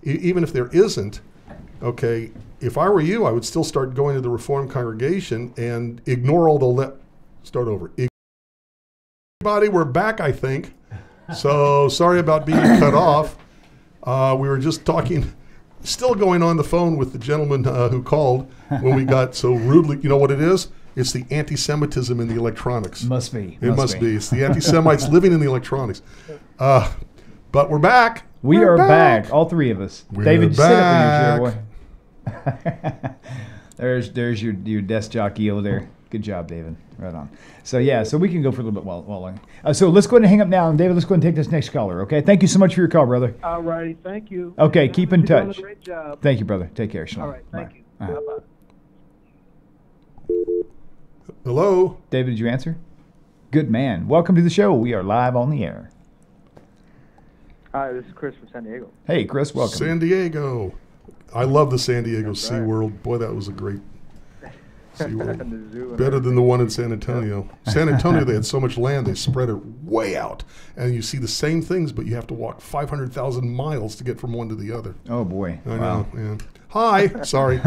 even if there isn't, okay, if I were you, I would still start going to the Reformed congregation and ignore all the start over. Everybody, we're back, I think. So sorry about being cut off. We were just talking, still going on the phone with the gentleman who called when we got so rudely. You know what it is? It's the anti-Semitism in the electronics. Must be. It must be. It's the anti-Semites living in the electronics. But we're back. We're back. All three of us. We're David, back. sit up in your chair, boy. there's your desk jockey over there. Good job, David. Right on. So we can go for a little bit while long. So let's go ahead and hang up now, and David, let's go ahead and take this next caller. Okay. Thank you so much for your call, brother. All righty. Thank you. Okay. Keep in touch. You're doing a great job. Thank you, brother. Take care. Shalom. All right. Thank you. Uh-huh. Bye-bye. Hello. David, did you answer? Good man. Welcome to the show. We are live on the air. Hi, this is Chris from San Diego. Hey, Chris, welcome. San Diego. I love the San Diego That's SeaWorld. Boy, that was a great SeaWorld. And the zoo and Better than the one in San Antonio. San Antonio, they had so much land, they spread it way out. And you see the same things, but you have to walk 500,000 miles to get from one to the other. Oh, boy. I Wow. know, yeah. Hi, sorry.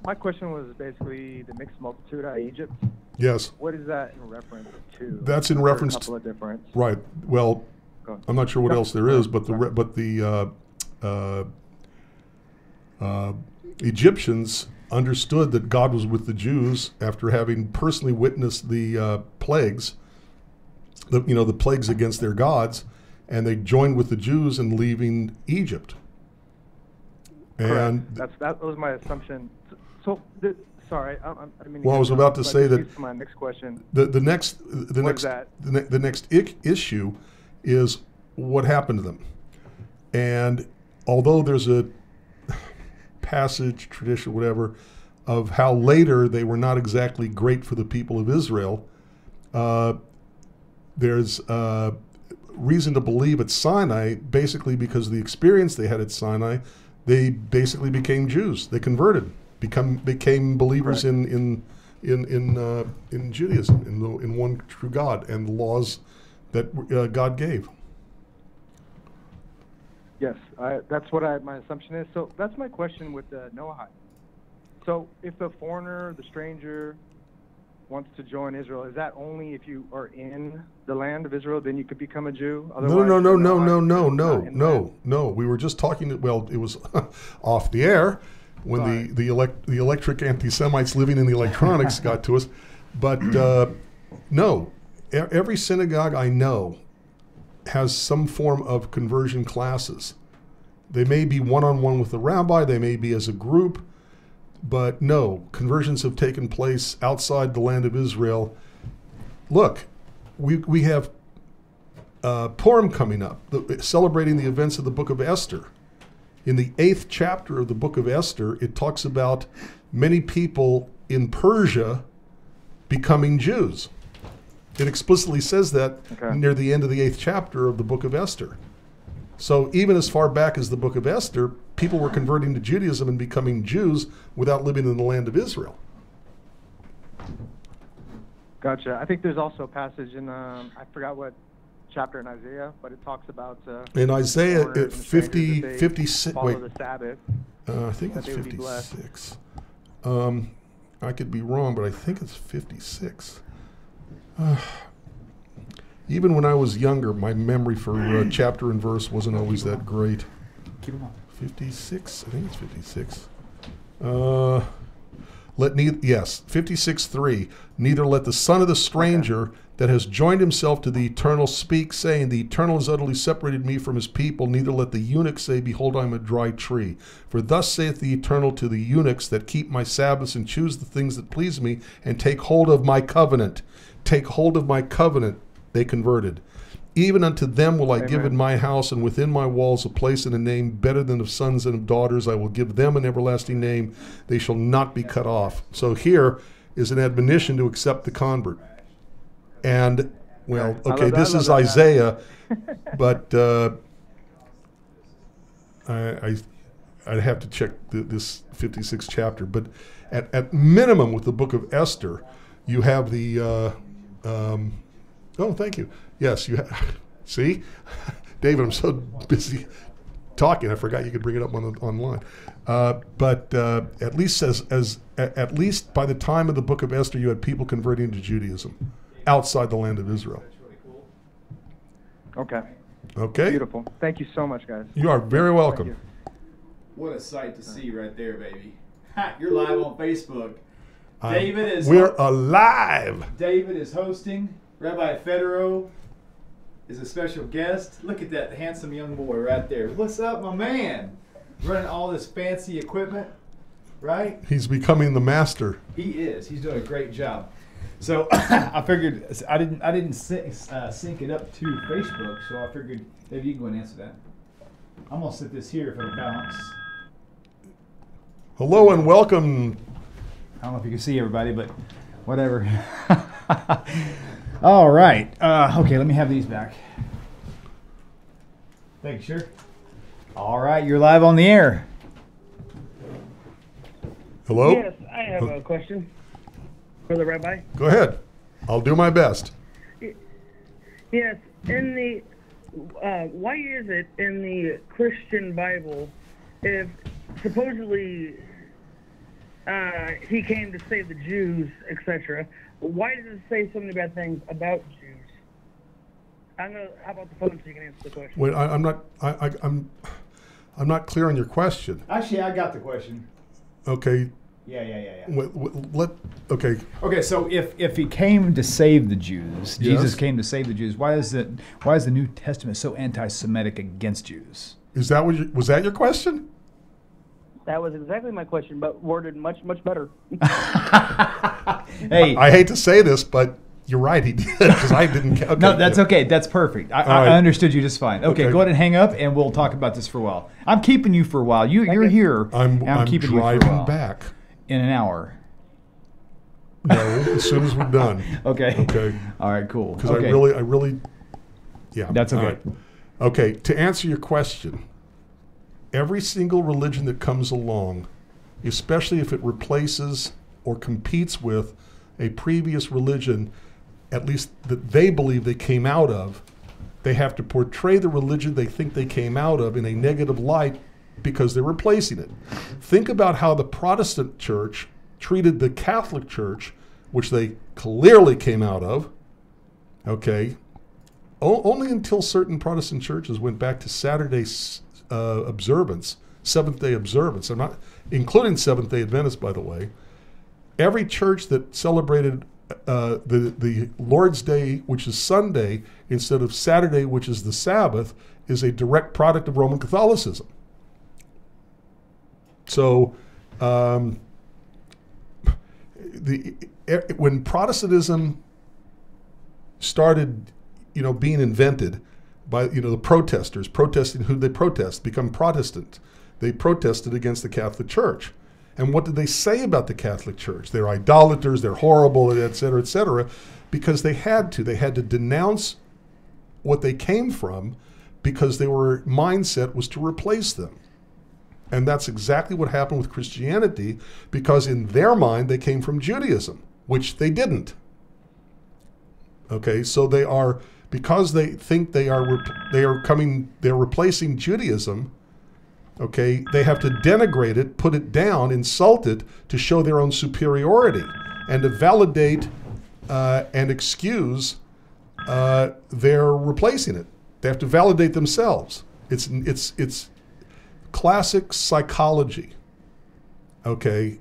My question was basically the mixed multitude out of Egypt. Yes. What is that in reference to? That's in reference to a couple of different. Right. Well, Go on. I'm not sure what else there is, but the Egyptians understood that God was with the Jews after having personally witnessed the plagues, the plagues against their gods, and they joined with the Jews in leaving Egypt. And that was my assumption. Sorry, I mean. Well, I was about to say that. My next question. The next issue is what happened to them, and although there's a passage, tradition, whatever, of how later they were not exactly great for the people of Israel, there's reason to believe at Sinai, basically because of the experience they had at Sinai, they basically became Jews. They converted, became believers Right. in Judaism, in one true God and the laws that God gave. Yes, that's what my assumption is. So that's my question with the Noahide. So if the foreigner, the stranger, wants to join Israel, is that only if you are in the land of Israel, then you could become a Jew? No. We were just talking. Well, it was off the air when the electric anti-Semites living in the electronics got to us. But no, every synagogue I know has some form of conversion classes. They may be one-on-one with the rabbi. They may be as a group. But no, conversions have taken place outside the land of Israel. Look, we have Purim coming up, celebrating the events of the book of Esther. In the 8th chapter of the book of Esther, it talks about many people in Persia becoming Jews. It explicitly says that near the end of the 8th chapter of the book of Esther. So even as far back as the book of Esther, people were converting to Judaism and becoming Jews without living in the land of Israel. Gotcha. I think there's also a passage in, I forgot what chapter in Isaiah, but it talks about in Isaiah foreigners and strangers, if they 56, follow wait, the Sabbath. I think it's they would be blessed. 56. I could be wrong, but I think it's 56. Even when I was younger, my memory for chapter and verse wasn't always that great. 56, I think it's 56. 56:3. Neither let the son of the stranger that has joined himself to the Eternal speak, saying, the Eternal has utterly separated me from his people. Neither let the eunuch say, behold, I am a dry tree. For thus saith the Eternal to the eunuchs that keep my Sabbaths and choose the things that please me, and take hold of my covenant. Take hold of my covenant. They converted. Even unto them will I give in my house and within my walls a place and a name better than of sons and of daughters. I will give them an everlasting name. They shall not be cut off. So here is an admonition to accept the convert. And, well, okay, this is Isaiah, but I'd have to check this 56th chapter. But at minimum with the book of Esther, you have the... oh, thank you. Yes, you see? David, I'm so busy talking. I forgot you could bring it up online. But at least at least by the time of the book of Esther, you had people converting to Judaism outside the land of Israel. Okay. Okay. Beautiful. Thank you so much, guys. You are very welcome. Thank What a sight to see right there, baby. You're live on Facebook. We're alive. David is hosting. Rabbi Federow is a special guest. Look at that handsome young boy right there. What's up, my man? Running all this fancy equipment, right? He's becoming the master. He is. He's doing a great job. So I figured I didn't sync it up to Facebook, so I figured maybe you can go and answer that. I'm gonna sit this here for the balance. Hello and welcome. I don't know if you can see everybody, but whatever. All right. Okay, let me have these back. Thank you, sir. All right, you're live on the air. Hello? Yes, I have a question for the rabbi. Go ahead. I'll do my best. Yes, in the why is it in the Christian Bible, if supposedly he came to save the Jews, etc., why does it say so many bad things about Jews? I know. How about the phone so you can answer the question? Wait, I'm not clear on your question. Actually, I got the question. Okay. Yeah. Okay. Okay, so if he came to save the Jews, Jesus came to save the Jews. Why is the New Testament so anti-Semitic against Jews? Was that your question? That was exactly my question, but worded much better. Hey, I hate to say this, but you're right. He did because I didn't. Okay, no, that's okay. That's perfect. I understood you just fine. Okay, go ahead and hang up, and we'll talk about this for a while. I'm keeping you for a while. You're here. I'm keeping driving you for a while. back. In an hour. No, as soon as we're done. Okay. Okay. All right. Cool. Because okay. I really. Yeah. That's okay. All right. Okay. To answer your question, every single religion that comes along, especially if it replaces or competes with a previous religion, at least that they believe they came out of, they have to portray the religion they think they came out of in a negative light because they're replacing it. Think about how the Protestant church treated the Catholic church, which they clearly came out of, okay? Only until certain Protestant churches went back to Saturday observance, Seventh-day observance. I'm not including Seventh-day Adventists, by the way. Every church that celebrated the Lord's Day, which is Sunday, instead of Saturday, which is the Sabbath, is a direct product of Roman Catholicism. So, when Protestantism started, being invented by, the protesters protesting, who they protest, become Protestant. They protested against the Catholic Church. And what did they say about the Catholic Church? They're idolaters, they're horrible, et cetera, because they had to. They had to denounce what they came from because their mindset was to replace them. And that's exactly what happened with Christianity, because in their mind they came from Judaism, which they didn't. Okay, so they are, because they think they're replacing Judaism. Okay, they have to denigrate it, put it down, insult it to show their own superiority and to validate and excuse their replacing it. They have to validate themselves. It's classic psychology. Okay.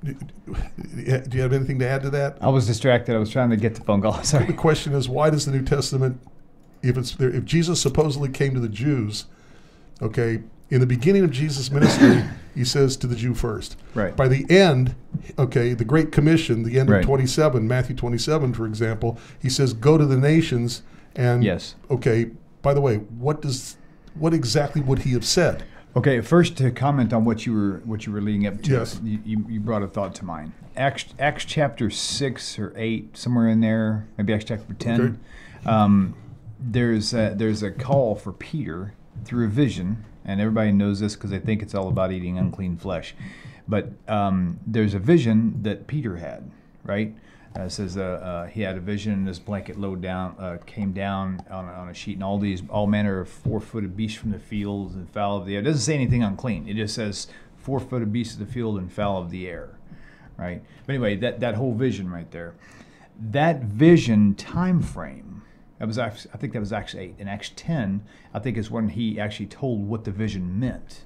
Do you have anything to add to that? I was distracted. I was trying to get the phone call. Sorry. The question is, why does the New Testament, if Jesus supposedly came to the Jews, okay, in the beginning of Jesus' ministry, he says to the Jew first. Right. By the end, okay, the Great Commission, the end Right. of 27, Matthew 27, for example, he says, go to the nations and, Yes. okay, by the way, what exactly would he have said? Okay, first to comment on what you were leading up to. Yes. You brought a thought to mind. Acts chapter 6 or 8, somewhere in there, maybe Acts chapter 10. Okay. There's a call for Peter through a vision, and everybody knows this because they think it's all about eating unclean flesh. But there's a vision that Peter had, right? It says he had a vision, and this blanket came down on a sheet, and all manner of 4-footed beasts from the fields and fowl of the air. It doesn't say anything unclean. It just says 4-footed beasts of the field and fowl of the air, right? But anyway, that whole vision right there, that vision time frame, I think that was Acts 8. In Acts 10, I think is when he actually told what the vision meant.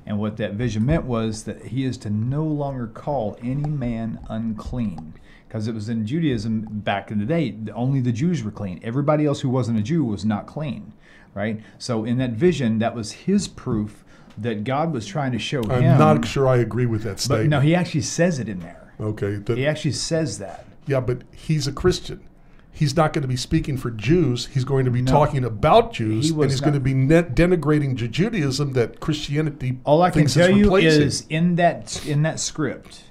And what that vision meant was that he is to no longer call any man unclean. Because it was in Judaism back in the day, only the Jews were clean. Everybody else who wasn't a Jew was not clean, right? So in that vision, that was his proof that God was trying to show him. I'm not sure I agree with that statement. But no, he actually says it in there. Okay. He actually says that. Yeah, but he's a Christian. He's not going to be speaking for Jews. He's going to be talking about Jews, and he's going to be denigrating Judaism that Christianity. All I can thinks tell is you replacing. is in that script,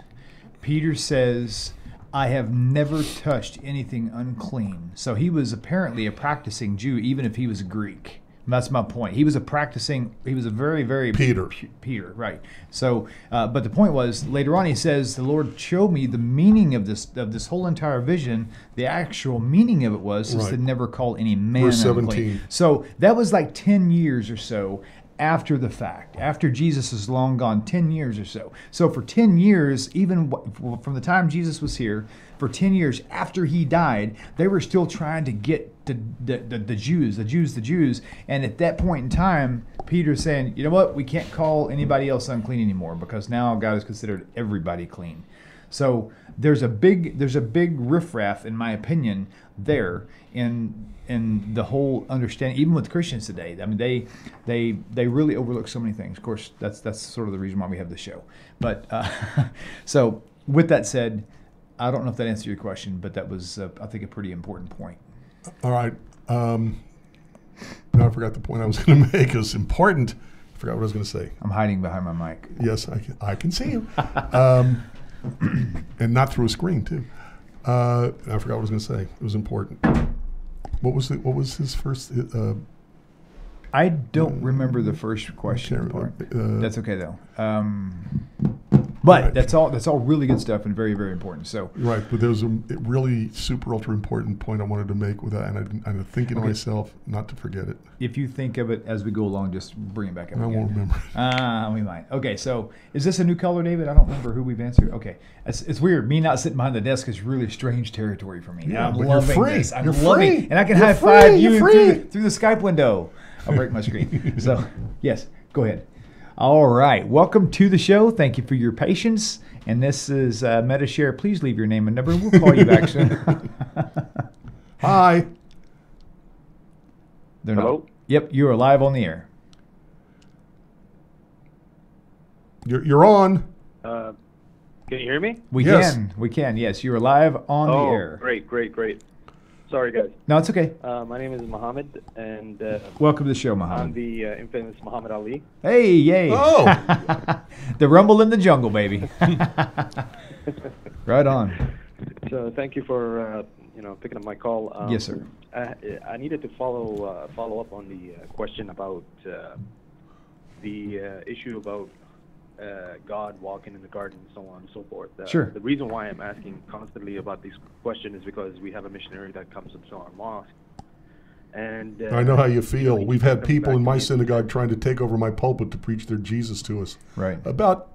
Peter says, "I have never touched anything unclean." So he was apparently a practicing Jew, even if he was Greek. That's my point. He was a very, very Peter, right? So, but the point was later on he says, "The Lord showed me the meaning of this whole entire vision. The actual meaning of it was to never call any man Verse unclean." 17. So that was like 10 years or so after the fact, after Jesus is long gone, 10 years or so. So for 10 years, even from the time Jesus was here, for 10 years after he died, they were still trying to get the Jews. And at that point in time, Peter's saying, you know what, we can't call anybody else unclean anymore because now God has considered everybody clean. So there's a big riffraff, in my opinion, there in the whole understanding, even with Christians today. I mean, they really overlook so many things. Of course, that's sort of the reason why we have the show. But so with that said, I don't know if that answered your question, but that was, I think, a pretty important point. All right. Now I forgot the point I was going to make. It was important. I forgot what I was going to say. I'm hiding behind my mic. Yes, I can see you. And not through a screen, too. I forgot what I was going to say. It was important. What was his first? I don't remember the first question part. That's okay though. But right. that's all really good stuff and very, very important. So right, but there was a really super ultra important point I wanted to make with that, and I'm thinking to myself not to forget it. If you think of it as we go along, just bring it back up. I won't remember. We might. Okay, so is this a new color, David? I don't remember who we've answered. Okay, it's weird. Me not sitting behind the desk is really strange territory for me. Yeah, I'm but loving you're free. this. I'm you're loving, free. And I can you're high five free. you through the Skype window. I'll break my screen. So yes, go ahead. All right, welcome to the show. Thank you for your patience. And this is MetaShare. Please leave your name and number. We'll call you back soon. Hi. Hello? Yep, you are live on the air. You're on. Can you hear me? We can. Yes, you are live on the air. Great. Sorry, guys. No, it's okay. My name is Mohammed, and welcome to the show, Mohammed. I'm the infamous Muhammad Ali. Hey, yay! Oh, the rumble in the jungle, baby. Right on. So, thank you for picking up my call. Yes, sir. I needed to follow up on the question about the issue about God walking in the garden and so on and so forth. Sure. The reason why I'm asking constantly about this question is because we have a missionary that comes up to our mosque. And I know how you feel. We've had people in my synagogue trying to take over my pulpit to preach their Jesus to us. Right. About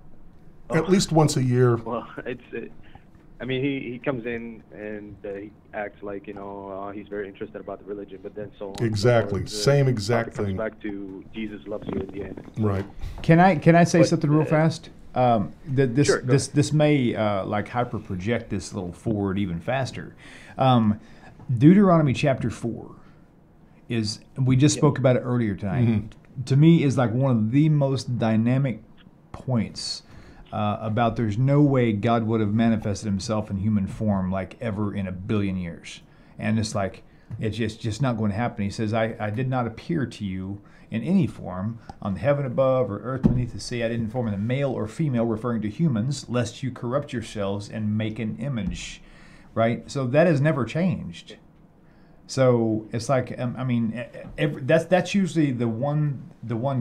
at least once a year. Well, he comes in and he acts like, he's very interested about the religion, but then so on. Exactly. Same exact thing. Comes back to Jesus loves you in the end. Right. Can I say something real fast? Sure, this may hyper project this little forward even faster. Deuteronomy chapter 4 we just spoke about it earlier tonight. Mm-hmm. To me, is like one of the most dynamic points about there's no way God would have manifested himself in human form like ever in a billion years. And it's like, it's just not going to happen. He says, I did not appear to you in any form on the heaven above or earth beneath the sea. I didn't form in the male or female, referring to humans, lest you corrupt yourselves and make an image. Right? So that has never changed. So it's like, I mean, that's usually the one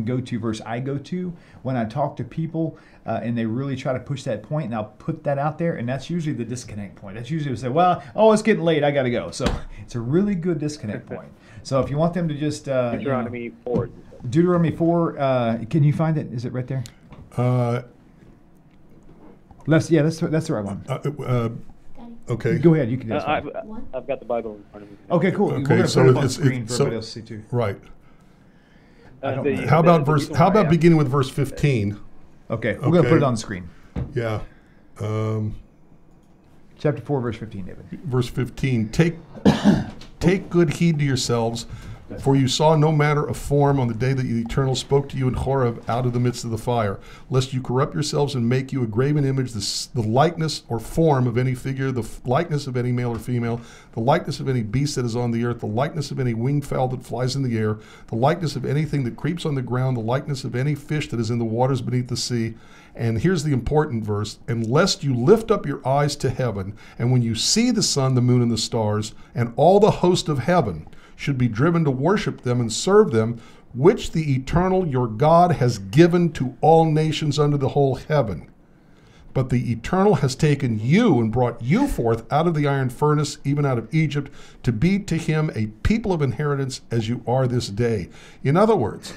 go-to verse I go to when I talk to people and they really try to push that point, and I'll put that out there, and that's usually the disconnect point. That's usually say, well, it's getting late, I got to go. So it's a really good disconnect point. So if you want them to just Deuteronomy 4. Deuteronomy 4, can you find it? Is it right there? That's the right one. Okay. Go ahead. You can do this. I've got the Bible in front of me. Okay, cool. Okay, We're going to so put it on it's- screen it's- for everybody else to see too. Right. I don't know. How about beginning with verse 15? Okay, we're going to put it on the screen. Yeah. Chapter 4, verse 15, David. Verse 15. Take good heed to yourselves, for you saw no manner of form on the day that the Eternal spoke to you in Horeb out of the midst of the fire, lest you corrupt yourselves and make you a graven image, the likeness or form of any figure, the likeness of any male or female, the likeness of any beast that is on the earth, the likeness of any winged fowl that flies in the air, the likeness of anything that creeps on the ground, the likeness of any fish that is in the waters beneath the sea. And here's the important verse, and lest you lift up your eyes to heaven, and when you see the sun, the moon, and the stars, and all the host of heaven, should be driven to worship them and serve them, which the Eternal your God has given to all nations under the whole heaven. But the Eternal has taken you and brought you forth out of the iron furnace, even out of Egypt, to be to him a people of inheritance as you are this day. In other words,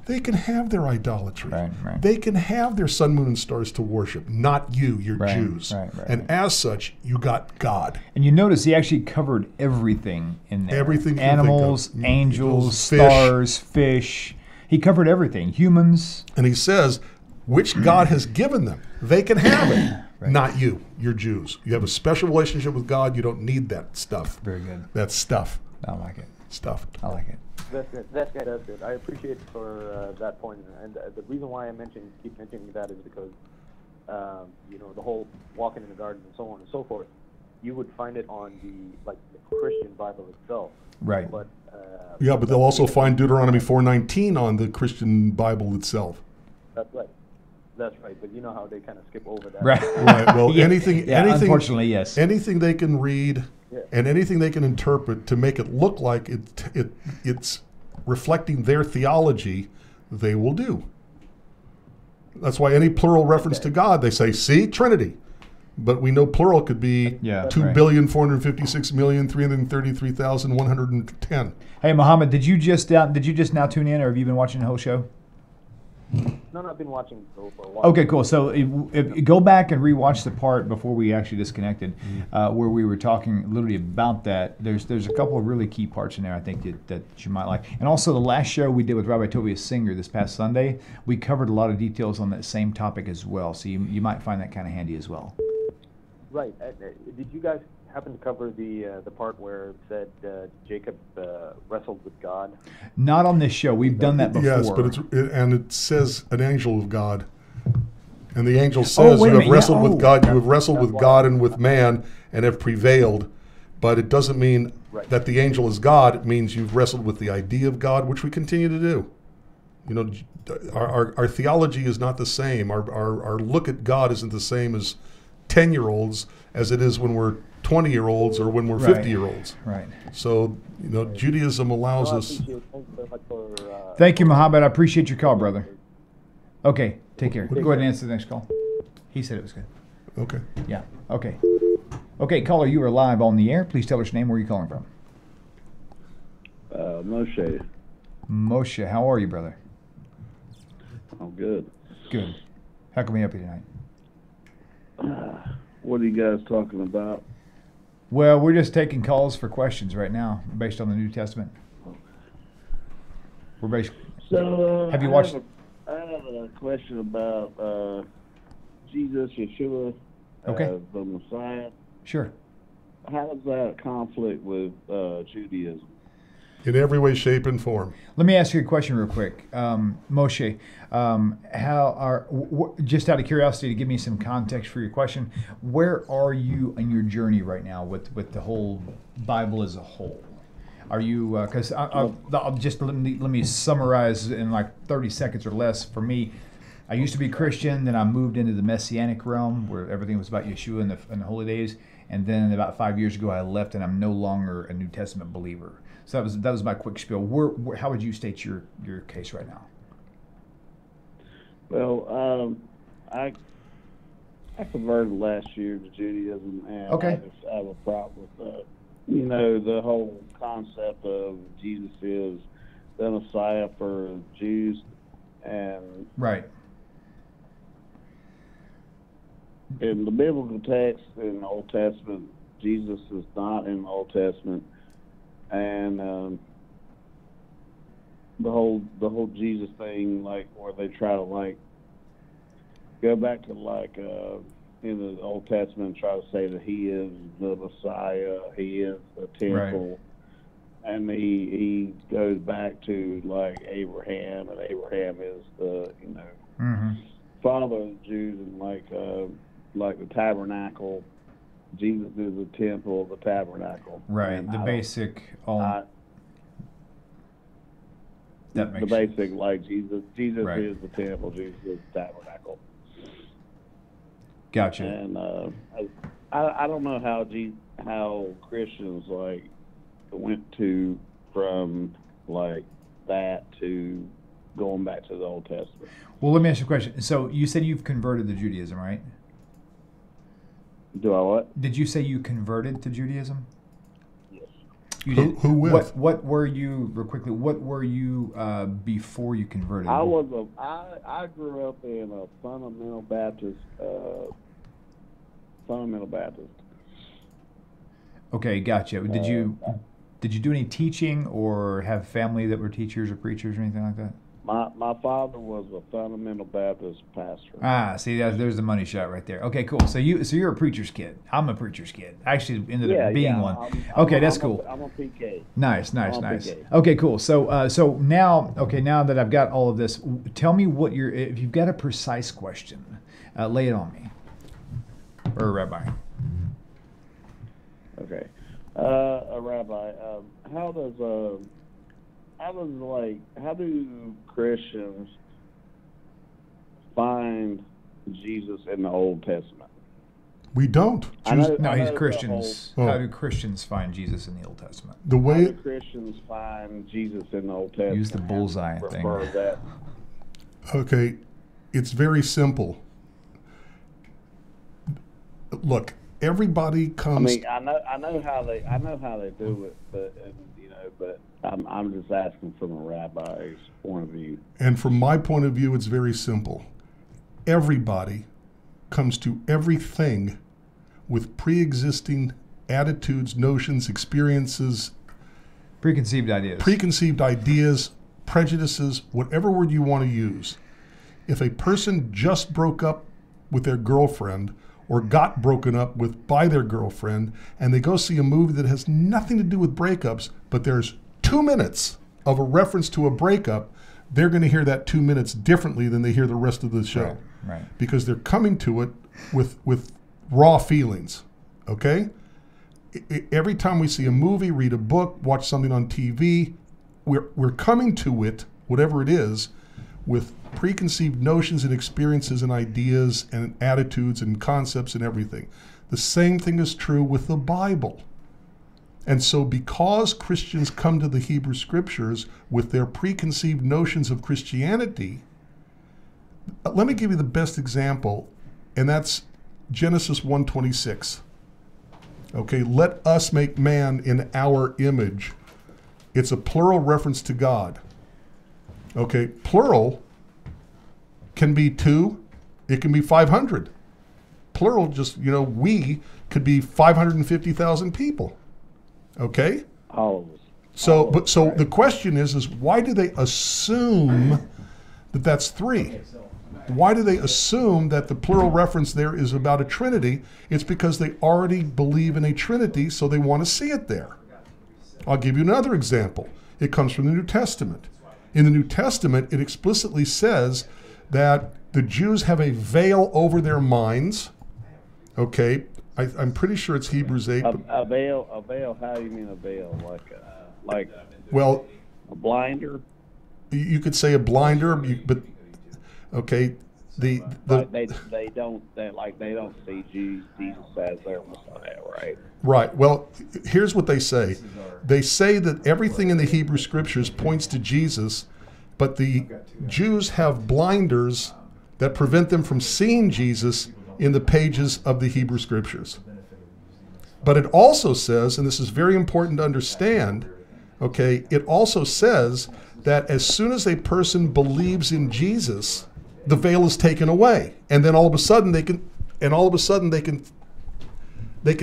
they can have their idolatry. Right. They can have their sun, moon, and stars to worship, not you, you're Right, Jews. right. And as such, you got God. And you notice he actually covered everything in there. Everything you can Animals, think of. angels, Fish. stars, fish. He covered everything. Humans. And he says, which God has given them. They can have it. Right. Not you. You're Jews. You have a special relationship with God. You don't need that stuff. Very good. That's stuff. I like it. Stuff. I like it. That's good. That's good. I appreciate it for that point. And the reason why I keep mentioning that is because, the whole walking in the garden and so on and so forth, you would find it on the Christian Bible itself. Right. But Yeah, but they'll also find Deuteronomy 4:19 on the Christian Bible itself. That's right. That's right. But you know how they kind of skip over that. Right. Right. Well, Yeah. anything, Yeah, unfortunately, yes. anything they can read, Yeah. and anything they can interpret to make it look like it's reflecting their theology, they will do. That's why any plural reference to God, they say, "See, Trinity." But we know plural could be Yeah, 2,456,333,110. Hey, Muhammad, did you just now tune in, or have you been watching the whole show? No, I've been watching for a while. Okay, cool. So if go back and rewatch the part before we actually disconnected, where we were talking literally about that. There's a couple of really key parts in there I think that you might like. And also the last show we did with Rabbi Tovia Singer this past Sunday, we covered a lot of details on that same topic as well. So you might find that kind of handy as well. Right. Did you guys happen to cover the part where it said Jacob wrestled with God? Not on this show. We've done that before. Yes, but it says an angel of God. And the angel says, wait a you have minute, wrestled yeah, with God, you have wrestled with God and with man, and have prevailed. But it doesn't mean that the angel is God. It means you've wrestled with the idea of God, which we continue to do. You know, our theology is not the same. Our look at God isn't the same as 10-year-olds as it is when we're 20-year-olds or when we're 50-year-olds. Right. So, Judaism allows us. Thank you very much for, Thank you, Muhammad. I appreciate your call, brother. Okay, take care. Go ahead and answer the next call. He said it was good. Okay. Yeah. Okay. Okay, caller, you are live on the air. Please tell us your name. Where are you calling from? Moshe. Moshe, how are you, brother? I'm good. Good. How can we help you tonight? What are you guys talking about? Well, we're just taking calls for questions right now based on the New Testament. We're basically. So, Have you watched? I have a question about Jesus, Yeshua, Okay. the Messiah. Sure. How is that a conflict with Judaism? In every way, shape, and form. Let me ask you a question real quick, Moshe. Just out of curiosity, to give me some context for your question, where are you in your journey right now with the whole Bible as a whole? Are you? Because I'll just let me summarize in like 30 seconds or less. For me, I used to be Christian, then I moved into the messianic realm where everything was about Yeshua and the holy days. And then about 5 years ago, I left, and I'm no longer a New Testament believer. So that was my quick spiel. How would you state your case right now? Well, I converted last year to Judaism, and Okay. I just have a problem with the whole concept of Jesus is the Messiah for Jews, and Right. in the biblical text in the Old Testament, Jesus is not in the Old Testament, and the whole Jesus thing, like where they try to like go back to like in the Old Testament and try to say that he is the Messiah, he is the temple, and he goes back to like Abraham, and Abraham is the father of the Jews, and like the tabernacle. Jesus is the temple, the tabernacle. Right. And The basic. That makes the basic, like Jesus Right. is the temple, Jesus is the tabernacle. Gotcha. And I don't know how Christians like went to from like that to going back to the Old Testament. Well, let me ask you a question. So you said you've converted to Judaism, right? Do I what? Did you say you converted to Judaism? Yes. You did. Who with? What were you? Real quickly, what were you before you converted? I grew up in a fundamental Baptist. Okay, gotcha. Did you do any teaching or have family that were teachers or preachers or anything like that? My father was a fundamental Baptist pastor. Ah, see, there's the money shot right there. Okay, cool. So you're a preacher's kid. I'm a preacher's kid. I actually ended up being one. Okay, that's cool. I'm a PK. Nice. PK. Okay, cool. So now that I've got all of this, tell me if you've got a precise question, lay it on me, or a rabbi. Okay, a rabbi. How do Christians find Jesus in the Old Testament? We don't. He's Christians. How do Christians find Jesus in the Old Testament? The How way do Christians find Jesus in the Old Testament? Use the bullseye thing. That. Okay, it's very simple. Look, everybody comes. I mean, I know how they do it, but I'm just asking from a rabbi's point of view. And from my point of view, it's very simple. Everybody comes to everything with pre-existing attitudes, notions, experiences, Preconceived ideas, prejudices, whatever word you want to use. If a person just broke up with their girlfriend or got broken up with by their girlfriend, and they go see a movie that has nothing to do with breakups, but there's 2 minutes of a reference to a breakup, they're going to hear that 2 minutes differently than they hear the rest of the show. Right. Because they're coming to it with raw feelings, okay? Every time we see a movie, read a book, watch something on TV, we're coming to it, whatever it is, with preconceived notions and experiences and ideas and attitudes and concepts and everything. The same thing is true with the Bible. And so because Christians come to the Hebrew Scriptures with their preconceived notions of Christianity, let me give you the best example, and that's Genesis 1:26. Okay, let us make man in our image. It's a plural reference to God. Okay, plural can be 2, it can be 500. Plural, just, we could be 550,000 people. Okay? All of us. So the question is why do they assume that that's 3? Why do they assume that the plural reference there is about a Trinity? It's because they already believe in a Trinity, so they want to see it there. I'll give you another example. It comes from the New Testament. In the New Testament, it explicitly says that the Jews have a veil over their minds. Okay, I'm pretty sure it's Hebrews 8. A veil. How do you mean a veil? Like well, a blinder? You could say a blinder, but okay, But they don't see Jesus as their Messiah, right? Right. Well, here's what they say. They say that everything in the Hebrew Scriptures points to Jesus, but the Jews have blinders that prevent them from seeing Jesus in the pages of the Hebrew Scriptures. But it also says, and this is very important to understand, okay, it also says that as soon as a person believes in Jesus, the veil is taken away, and then all of a sudden they can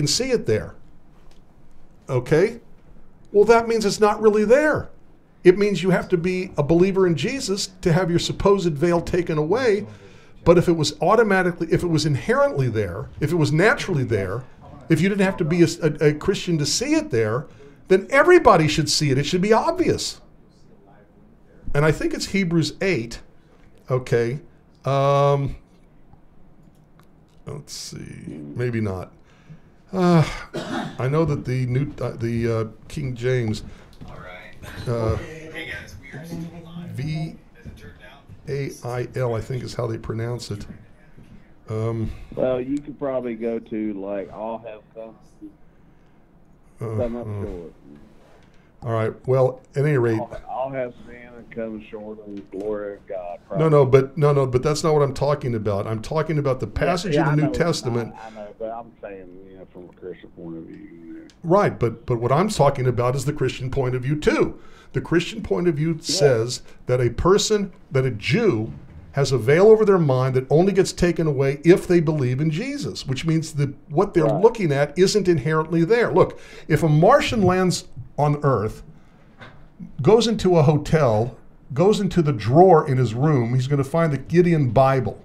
see it there. Okay? Well, that means it's not really there. It means you have to be a believer in Jesus to have your supposed veil taken away. But if it was inherently there, if it was naturally there, if you didn't have to be a Christian to see it there, then everybody should see it. It should be obvious. And I think it's Hebrews 8. Okay. Let's see. Maybe not. I know that the King James. All right. Hey guys, V-A-I-L, I think is how they pronounce it. Well, you could probably go to like all have come up short. All right. Well, at any rate, all have sinned and come short of the glory of God. No, but that's not what I'm talking about. I'm talking about the passage in the New Testament. I know, but I'm saying, from a Christian point of view. Right, but what I'm talking about is the Christian point of view too. The Christian point of view says that a Jew has a veil over their mind that only gets taken away if they believe in Jesus, which means that what they're looking at isn't inherently there. Look, if a Martian lands on Earth, goes into a hotel, goes into the drawer in his room, he's going to find the Gideon Bible.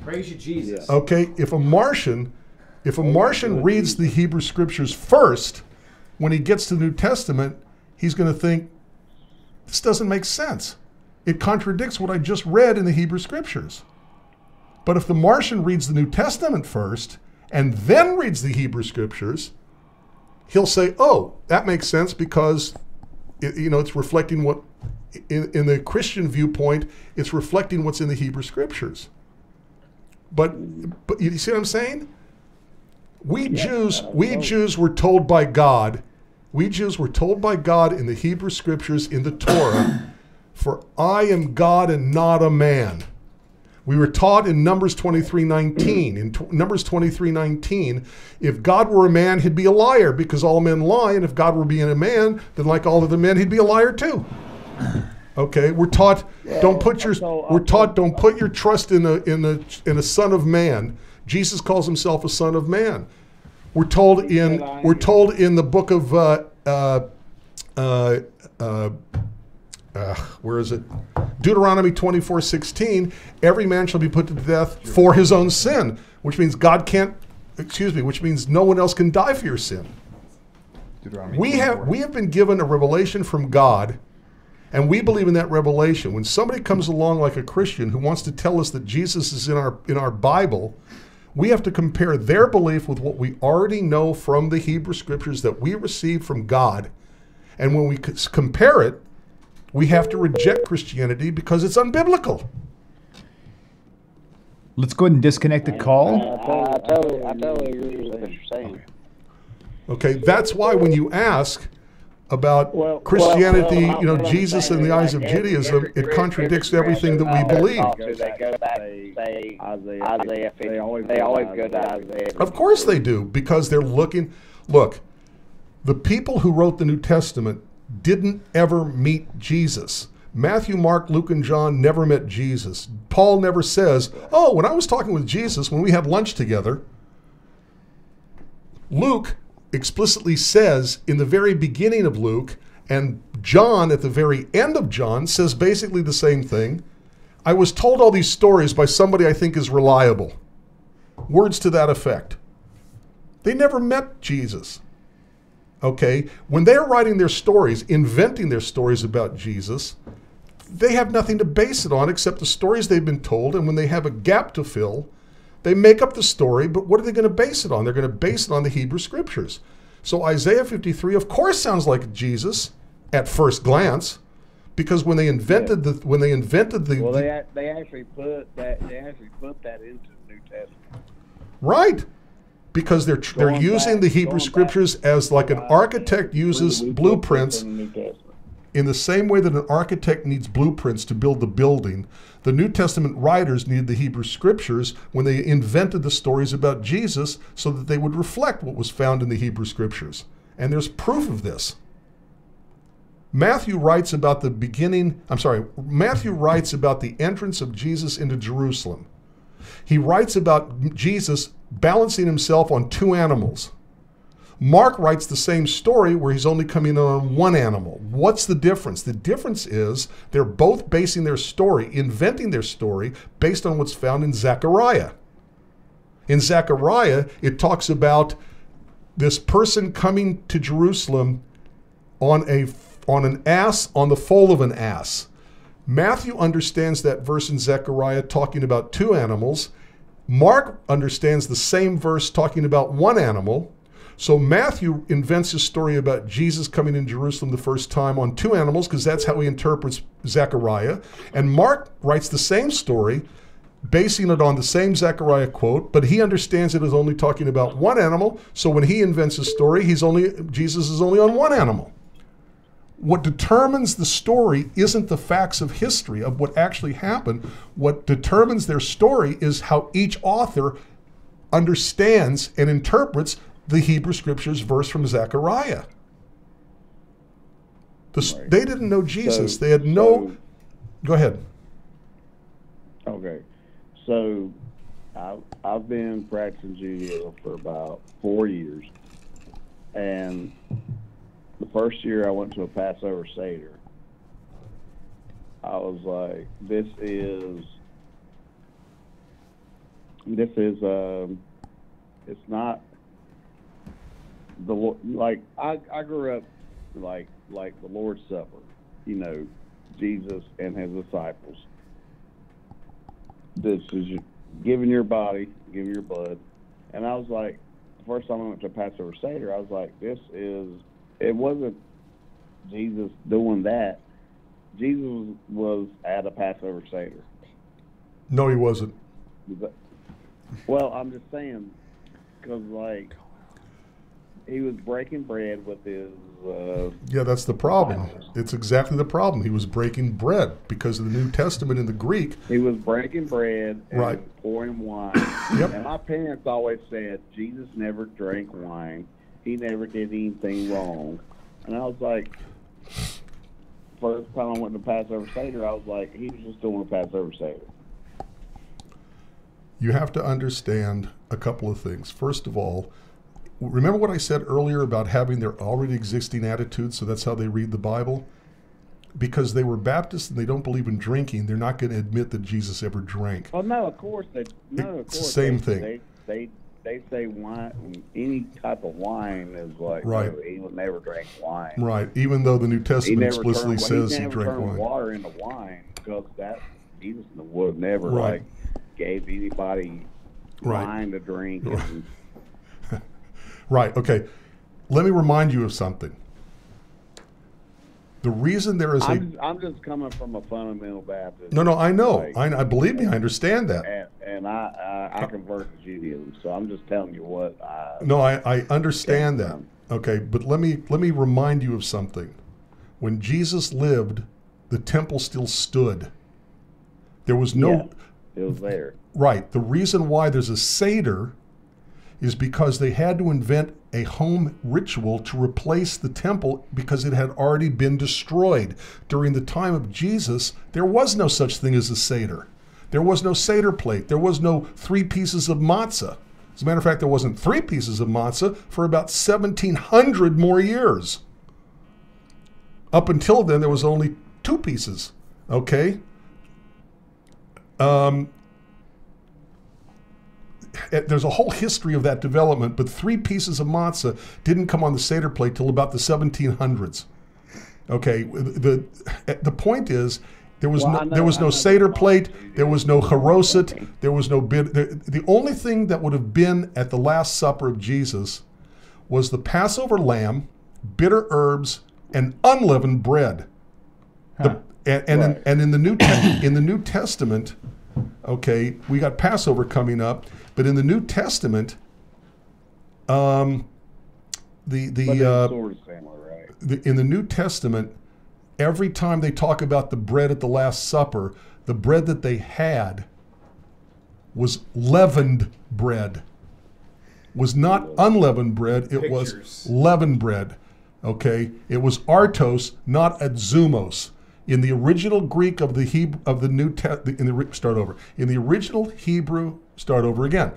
Praise you, Jesus. Okay, if a Martian reads the Hebrew Scriptures first, when he gets to the New Testament, he's going to think, this doesn't make sense. It contradicts what I just read in the Hebrew Scriptures. But if the Martian reads the New Testament first and then reads the Hebrew Scriptures, he'll say, oh, that makes sense because it's reflecting what, in the Christian viewpoint, it's reflecting what's in the Hebrew Scriptures. But you see what I'm saying? We Jews were told by God, in the Hebrew Scriptures, in the Torah, for I am God and not a man. We were taught in Numbers 23:19. In Numbers 23:19, if God were a man, he'd be a liar because all men lie, and if God were being a man, then like all other men, he'd be a liar too. Okay, we're taught don't put your trust in a son of man. Jesus calls himself a son of man. We're told in the book of where is it? Deuteronomy 24:16. Every man shall be put to death for his own sin, which means which means no one else can die for your sin. We have been given a revelation from God, and we believe in that revelation. When somebody comes along like a Christian who wants to tell us that Jesus is in our Bible, we have to compare their belief with what we already know from the Hebrew Scriptures that we received from God. And when we compare it, we have to reject Christianity because it's unbiblical. Let's go ahead and disconnect the call. I totally agree with what you're saying. Okay, that's why when you ask about Christianity, Jesus in the eyes of Judaism, it contradicts everything that we believe. They always go to Isaiah. Of course they do, because they're looking. Look, the people who wrote the New Testament didn't ever meet Jesus. Matthew, Mark, Luke, and John never met Jesus. Paul never says, oh, when I was talking with Jesus, when we had lunch together. Luke explicitly says in the very beginning of Luke, and John at the very end of John says basically the same thing. I was told all these stories by somebody I think is reliable. Words to that effect. They never met Jesus. Okay, when they're writing their stories, inventing their stories about Jesus, they have nothing to base it on except the stories they've been told, and when they have a gap to fill, they make up the story, but what are they going to base it on? They're going to base it on the Hebrew Scriptures. So Isaiah 53, of course, sounds like Jesus at first glance, Because when they invented the Well, they actually put that into the New Testament. Right. Because they're using the Hebrew Scriptures as like an architect uses blueprints. In the same way that an architect needs blueprints to build the building, the New Testament writers needed the Hebrew Scriptures when they invented the stories about Jesus so that they would reflect what was found in the Hebrew Scriptures. And there's proof of this. Matthew writes about the entrance of Jesus into Jerusalem. He writes about Jesus balancing himself on two animals. Mark writes the same story where he's only coming in on one animal. What's the difference? The difference is they're both basing their story, inventing their story, based on what's found in Zechariah. In Zechariah, it talks about this person coming to Jerusalem on an ass, on the foal of an ass. Matthew understands that verse in Zechariah talking about two animals. Mark understands the same verse talking about one animal. So Matthew invents his story about Jesus coming in Jerusalem the first time on two animals because that's how he interprets Zechariah. And Mark writes the same story, basing it on the same Zechariah quote, but he understands it as only talking about one animal. So when he invents his story, Jesus is only on one animal. What determines the story isn't the facts of history of what actually happened. What determines their story is how each author understands and interprets the Hebrew Scriptures verse from Zechariah. Right. They didn't know Jesus. They had no... Go ahead. Okay. So I've been practicing Judaism for about 4 years. And the first year I went to a Passover Seder, I was like, it's not the, like, I grew up like the Lord's Supper, you know, Jesus and his disciples. This is giving your body, giving your blood. And I was like, the first time I went to a Passover Seder, I was like, it wasn't Jesus doing that. Jesus was at a Passover Seder. No, he wasn't. Well, I'm just saying, because, like, he was breaking bread with his... yeah, that's the problem. It's exactly the problem. He was breaking bread because of the New Testament in the Greek. He was breaking bread and right. pouring wine. Yep. And my parents always said, Jesus never drank wine. He never did anything wrong. And I was like, first time I went to Passover Seder, I was like, he was just doing a Passover Seder. You have to understand a couple of things. First of all, remember what I said earlier about having their already existing attitudes, so that's how they read the Bible? Because they were Baptists and they don't believe in drinking, they're not going to admit that Jesus ever drank. Oh, no, of course. It's the same thing. They say wine, any type of wine is like, right. No, he would never drink wine. Right, even though the New Testament explicitly says he drank wine. Water into wine, because that Jesus would have never right. like gave anybody right. wine to drink. And, right, okay. Let me remind you of something. The reason there is I'm just coming from a fundamental Baptist. No, I know. Like, I believe me, I understand that. And I convert to Judaism, so I'm just telling you what I... No, I understand that. Okay, but let me remind you of something. When Jesus lived, the temple still stood. There was no... Yeah, it was there. Right. The reason why there's a Seder is because they had to invent a home ritual to replace the temple because it had already been destroyed. During the time of Jesus, there was no such thing as a Seder. There was no Seder plate. There was no 3 pieces of matzah. As a matter of fact, there wasn't 3 pieces of matzah for about 1,700 more years. Up until then, there was only 2 pieces. Okay? There's a whole history of that development, but 3 pieces of matzah didn't come on the Seder plate till about the 1700s. Okay, the point is there was no Seder plate, there was no charoset, there was no bid. The only thing that would have been at the Last Supper of Jesus was the Passover lamb, bitter herbs, and unleavened bread. Huh. And in the New Testament, okay, we got Passover coming up, but in the New Testament, in the New Testament, every time they talk about the bread at the Last Supper, the bread that they had was leavened bread. Was not unleavened bread, it was leavened bread. Okay? It was artos, not adzumos. In the original Greek of the Hebrew of the New In the original Hebrew, start over again.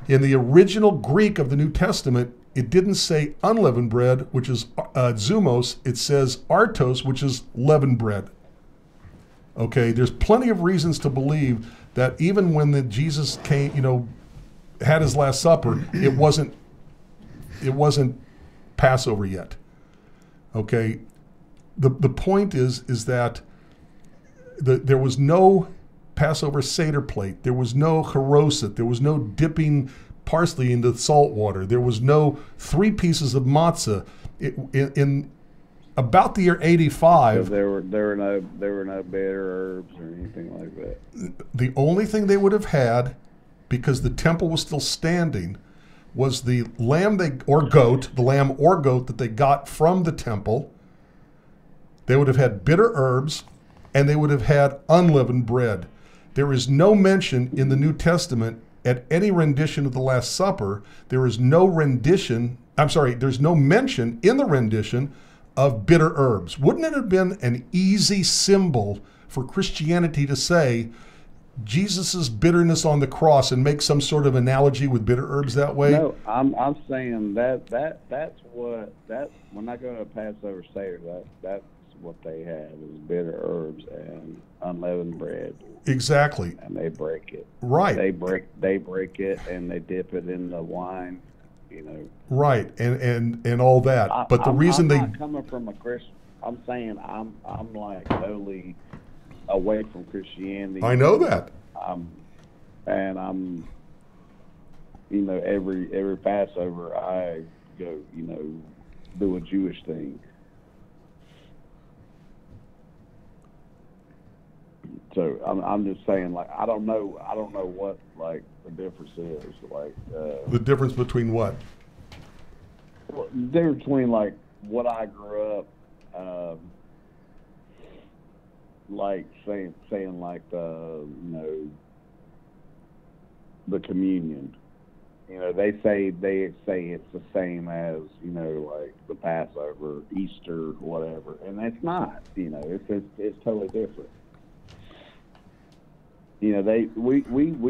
In the original Greek of the New Testament, it didn't say unleavened bread, which is zumos. It says artos, which is leavened bread. Okay, there's plenty of reasons to believe that even when Jesus came, had his Last Supper, it wasn't Passover yet. Okay, the point is that there was no Passover Seder plate. There was no haroset. There was no dipping parsley into salt water. There was no 3 pieces of matzah. In about the year 85, so there were no bitter herbs or anything like that. The only thing they would have had, because the temple was still standing, was the lamb or goat that they got from the temple. They would have had bitter herbs, and they would have had unleavened bread. There is no mention in the New Testament at any rendition of the Last Supper. There's no mention in the rendition of bitter herbs. Wouldn't it have been an easy symbol for Christianity to say Jesus's bitterness on the cross and make some sort of analogy with bitter herbs that way? No, I'm saying that's when I go to Passover Seder, that's what they have is bitter herbs and unleavened bread. Exactly. And they break it. Right. They break it and they dip it in the wine, Right, and all that. But I'm not coming from a Christian. I'm saying I'm like totally away from Christianity. I know that. And I'm every Passover I go, do a Jewish thing. So I'm just saying, like, I don't know what like the difference is, like the difference between what? Well, the difference between like what I grew up like saying like the communion. They say it's the same as like the Passover, Easter, whatever, and it's not. It's totally different. We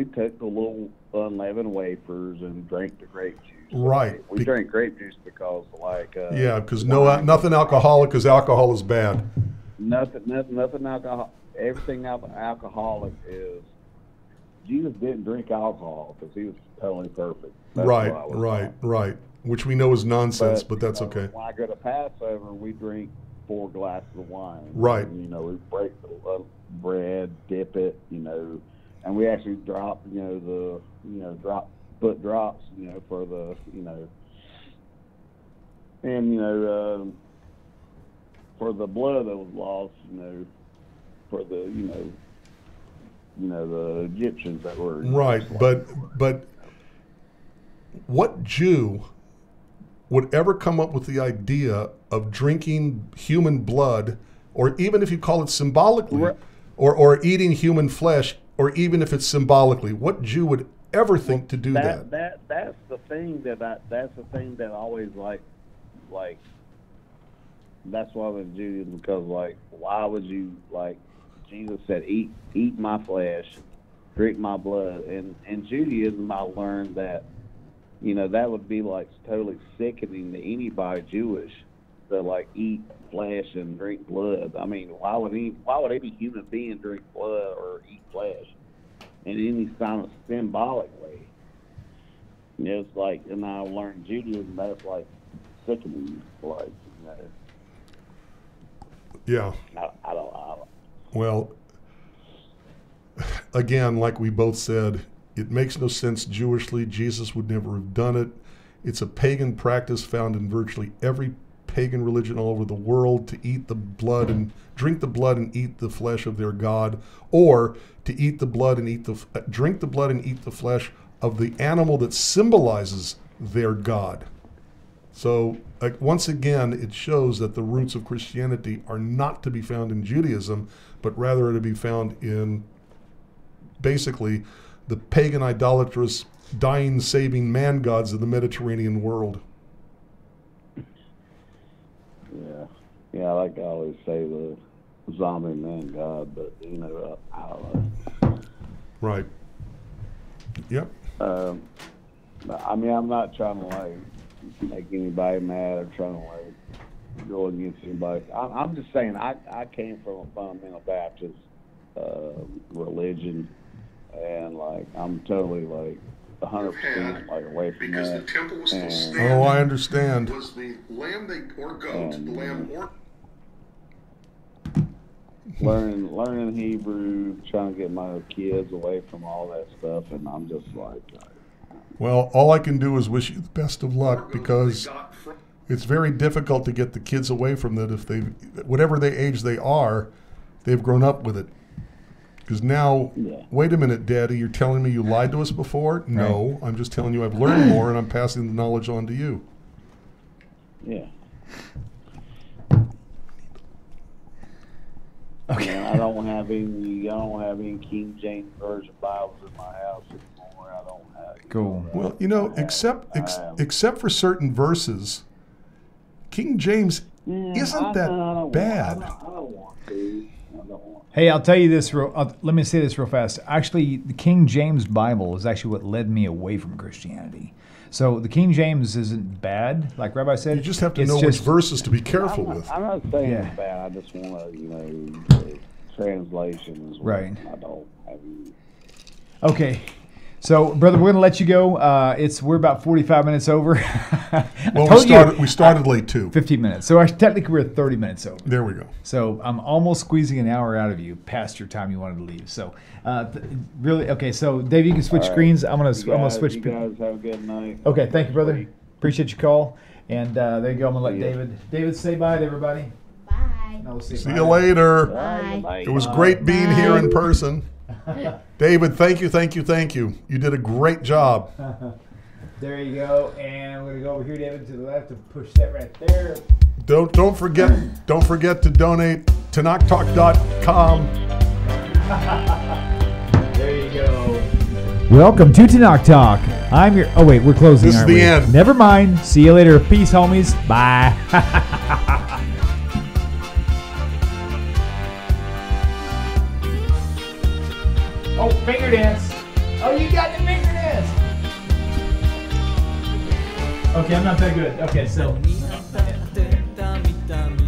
took the little unleavened wafers and drank the grape juice. Right. We drank grape juice because because nothing alcoholic, because alcohol is bad. Nothing alcohol. Everything alcoholic is. Jesus didn't drink alcohol because he was totally perfect. That's Right. Which we know is nonsense, but that's okay. When I go to Passover, we drink 4 glasses of wine. Right. And, we break the bread, dip it, and we actually drop, put drops, for the, and for the blood that was lost, for the, the Egyptians that were right. But what Jew would ever come up with the idea of drinking human blood, or even if you call it symbolically, or eating human flesh, or even if it's symbolically, what Jew would ever think to do that? That's the thing that always like that's why I'm Judaism, because like why would you, like Jesus said, eat my flesh, drink my blood, and in Judaism I learned that that would be like totally sickening to anybody Jewish to like eat flesh and drink blood. I mean, why would any human being drink blood or eat flesh in any kind of symbolic way? It's like, and I learned Judaism, that's like sickening, like Yeah. I don't. Well, again, like we both said, it makes no sense Jewishly. Jesus would never have done it. It's a pagan practice found in virtually every pagan religion all over the world to eat the blood and drink the blood and eat the flesh of their god, or to eat the blood and drink the blood and eat the flesh of the animal that symbolizes their god. So once again, it shows that the roots of Christianity are not to be found in Judaism, but rather are to be found in basically the pagan, idolatrous, dying, saving man gods of the Mediterranean world. Yeah, like I always say, the zombie man god, but I don't know. Right. Yep. I mean, I'm not trying to make anybody mad or trying to go against anybody. I'm just saying I came from a fundamental Baptist religion, and I'm totally 100% away from because that. The temple was still standing. Oh, I understand. Was the lamb or goat, the lamb or learning Hebrew, trying to get my kids away from all that stuff, and I'm just well, all I can do is wish you the best of luck, because it's very difficult to get the kids away from that. If whatever they age they are, they've grown up with it. Because now, wait a minute, Daddy, you're telling me you lied to us before? No, I'm just telling you I've learned more, and I'm passing the knowledge on to you. Yeah. Okay. I don't have any King James Version Bibles in my house anymore. I don't have. Cool. Well, except for certain verses, King James isn't that bad. I don't want to. Hey, I'll tell you this. Let me say this real fast. Actually, the King James Bible is actually what led me away from Christianity. So the King James isn't bad, like Rabbi said. You just have to know which verses to be careful with. I'm not saying it's bad. I just want translation is what right. I don't have. Okay. So, brother, we're going to let you go. We're about 45 minutes over. Well, we started late too. 15 minutes. So technically we're 30 minutes over. There we go. So I'm almost squeezing an hour out of you past your time you wanted to leave. So really, okay. So Dave, you can switch screens. I'm gonna switch. You guys have a good night. Okay, thank you, brother. Appreciate your call. And there you go. I'm gonna let David say bye to everybody. Bye. No, See you later. Bye. It was great being here in person. David, thank you. You did a great job. There you go. And we're gonna go over here, David, to the left and push that right there. Don't forget to donate to TanakTalk.com. There you go. Welcome to Tanakh Talk. I'm your. Oh wait, we're closing. This is the end. Never mind. See you later. Peace, homies. Bye. Oh, finger dance. Oh, you got the finger dance. Okay, I'm not that good. Okay, so.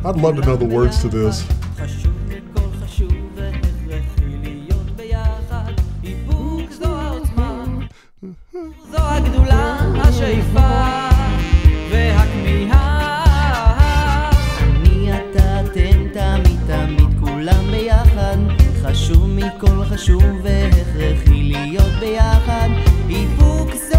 I'd love to know the words to this. חשוב מכל חשוב והכרחי להיות ביחד. איפוק זו